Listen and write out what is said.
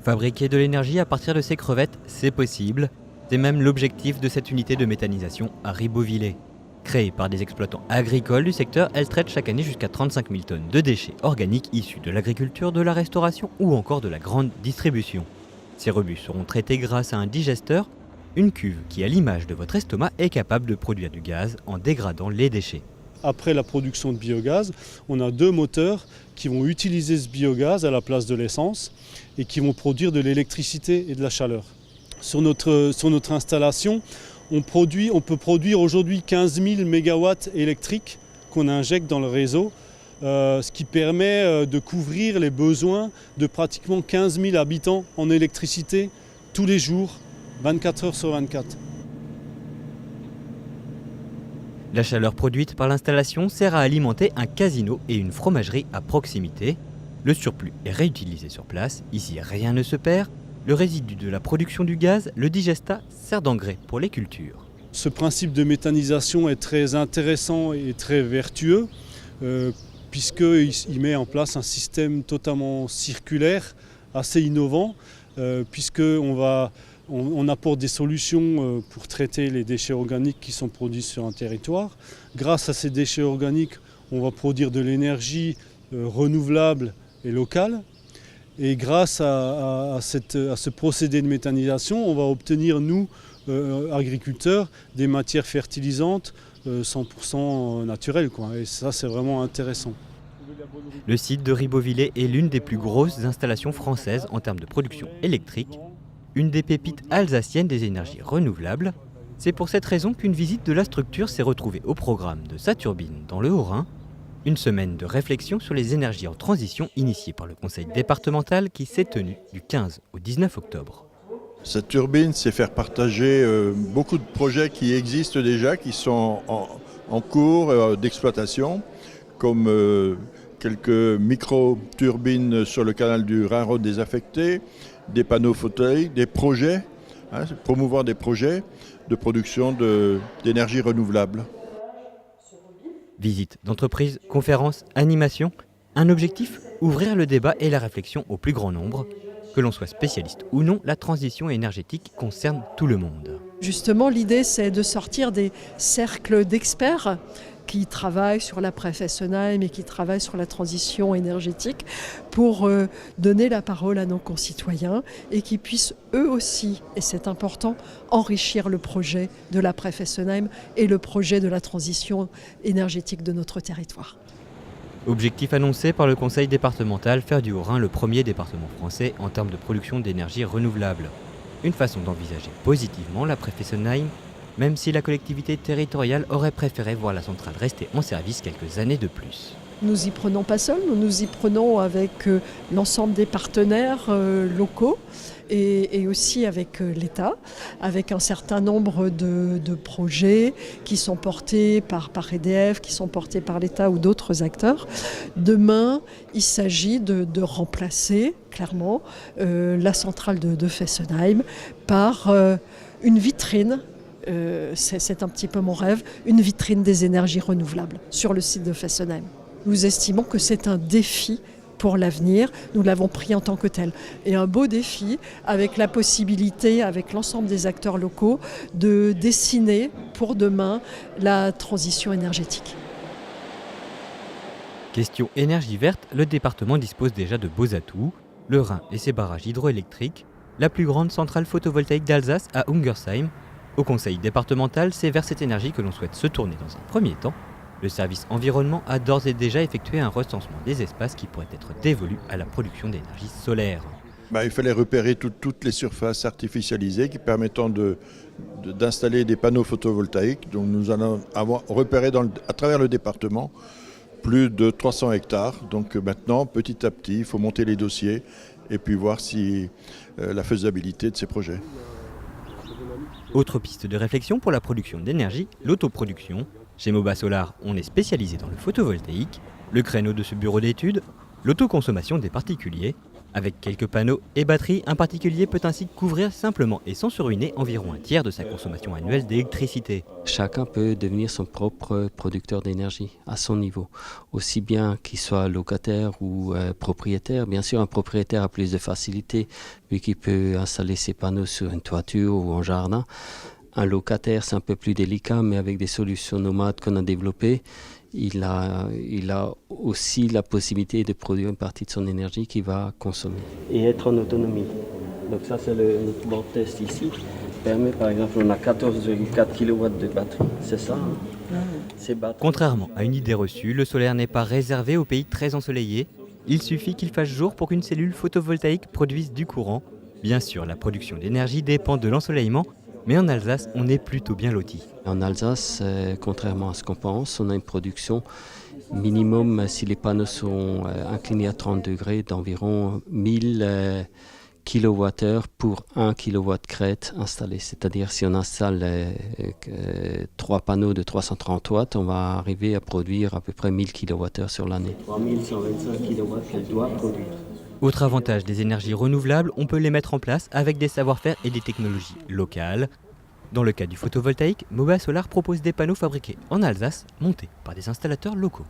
Fabriquer de l'énergie à partir de ces crevettes, c'est possible. C'est même l'objectif de cette unité de méthanisation à Ribeauvillé. Créée par des exploitants agricoles du secteur, elle traite chaque année jusqu'à 35 000 tonnes de déchets organiques issus de l'agriculture, de la restauration ou encore de la grande distribution. Ces rebus seront traités grâce à un digesteur, une cuve qui, à l'image de votre estomac, est capable de produire du gaz en dégradant les déchets. Après la production de biogaz, on a 2 moteurs qui vont utiliser ce biogaz à la place de l'essence et qui vont produire de l'électricité et de la chaleur. Sur notre installation, on peut produire aujourd'hui 15 000 MW électriques qu'on injecte dans le réseau, ce qui permet de couvrir les besoins de pratiquement 15 000 habitants en électricité tous les jours, 24 heures sur 24. La chaleur produite par l'installation sert à alimenter un casino et une fromagerie à proximité. Le surplus est réutilisé sur place, ici rien ne se perd. Le résidu de la production du gaz, le digestat, sert d'engrais pour les cultures. Ce principe de méthanisation est très intéressant et très vertueux puisqu'il met en place un système totalement circulaire, assez innovant, puisqu'on apporte des solutions pour traiter les déchets organiques qui sont produits sur un territoire. Grâce à ces déchets organiques, on va produire de l'énergie renouvelable et locale. Et grâce à ce procédé de méthanisation, on va obtenir, nous, agriculteurs, des matières fertilisantes 100% naturelles, quoi. Et ça, c'est vraiment intéressant. Le site de Ribeauvillé est l'une des plus grosses installations françaises en termes de production électrique, une des pépites alsaciennes des énergies renouvelables. C'est pour cette raison qu'une visite de la structure s'est retrouvée au programme de Saturbine dans le Haut-Rhin. Une semaine de réflexion sur les énergies en transition initiée par le conseil départemental qui s'est tenu du 15 au 19 octobre. Saturbine, c'est faire partager beaucoup de projets qui existent déjà, qui sont en cours d'exploitation, comme quelques micro-turbines sur le canal du Rhin-Rhône désaffecté, des panneaux photovoltaïques, des projets, promouvoir des projets de production d'énergie renouvelable. Visite d'entreprise, conférences, animations. Un objectif, ouvrir le débat et la réflexion au plus grand nombre. Que l'on soit spécialiste ou non, la transition énergétique concerne tout le monde. Justement, l'idée, c'est de sortir des cercles d'experts qui travaillent sur l'après Fessenheim et qui travaillent sur la transition énergétique pour donner la parole à nos concitoyens et qui puissent eux aussi, et c'est important, enrichir le projet de l'après Fessenheim et le projet de la transition énergétique de notre territoire. Objectif annoncé par le conseil départemental, faire du Haut-Rhin le premier département français en termes de production d'énergie renouvelable. Une façon d'envisager positivement l'après Fessenheim, même si la collectivité territoriale aurait préféré voir la centrale rester en service quelques années de plus. Nous y prenons pas seuls, nous y prenons avec l'ensemble des partenaires locaux et aussi avec l'État, avec un certain nombre de projets qui sont portés par EDF, qui sont portés par l'État ou d'autres acteurs. Demain, il s'agit de remplacer clairement la centrale de Fessenheim par une vitrine. C'est un petit peu mon rêve, une vitrine des énergies renouvelables sur le site de Fessenheim. Nous estimons que c'est un défi pour l'avenir, nous l'avons pris en tant que tel. Et un beau défi avec la possibilité, avec l'ensemble des acteurs locaux, de dessiner pour demain la transition énergétique. Question énergie verte, le département dispose déjà de beaux atouts. Le Rhin et ses barrages hydroélectriques, la plus grande centrale photovoltaïque d'Alsace à Ungersheim. Au conseil départemental, c'est vers cette énergie que l'on souhaite se tourner dans un premier temps. Le service environnement a d'ores et déjà effectué un recensement des espaces qui pourraient être dévolus à la production d'énergie solaire. Il fallait repérer toutes les surfaces artificialisées qui permettant d'installer des panneaux photovoltaïques. Donc nous allons avoir repéré à travers le département plus de 300 hectares. Donc maintenant, petit à petit, il faut monter les dossiers et puis voir si la faisabilité de ces projets. Autre piste de réflexion pour la production d'énergie, l'autoproduction. Chez Moba Solar, on est spécialisé dans le photovoltaïque. Le créneau de ce bureau d'études, l'autoconsommation des particuliers. Avec quelques panneaux et batteries, un particulier peut ainsi couvrir simplement et sans se ruiner environ un tiers de sa consommation annuelle d'électricité. Chacun peut devenir son propre producteur d'énergie à son niveau, aussi bien qu'il soit locataire ou propriétaire. Bien sûr, un propriétaire a plus de facilité vu qu'il peut installer ses panneaux sur une toiture ou en jardin. Un locataire, c'est un peu plus délicat, mais avec des solutions nomades qu'on a développées, il a aussi la possibilité de produire une partie de son énergie qu'il va consommer. Et être en autonomie. Donc ça, c'est notre borne test ici. Permet, par exemple, on a 14,4 kW de batterie, c'est ça Contrairement à une idée reçue, le solaire n'est pas réservé aux pays très ensoleillés. Il suffit qu'il fasse jour pour qu'une cellule photovoltaïque produise du courant. Bien sûr, la production d'énergie dépend de l'ensoleillement, mais en Alsace, on est plutôt bien loti. En Alsace, contrairement à ce qu'on pense, on a une production minimum, si les panneaux sont inclinés à 30 degrés, d'environ 1000 kWh pour 1 kW crête installé. C'est-à-dire si on installe 3 panneaux de 330 watts, on va arriver à produire à peu près 1000 kWh sur l'année. 3125 kW qu'elle doit produire. Autre avantage des énergies renouvelables, on peut les mettre en place avec des savoir-faire et des technologies locales. Dans le cas du photovoltaïque, Moba Solar propose des panneaux fabriqués en Alsace, montés par des installateurs locaux.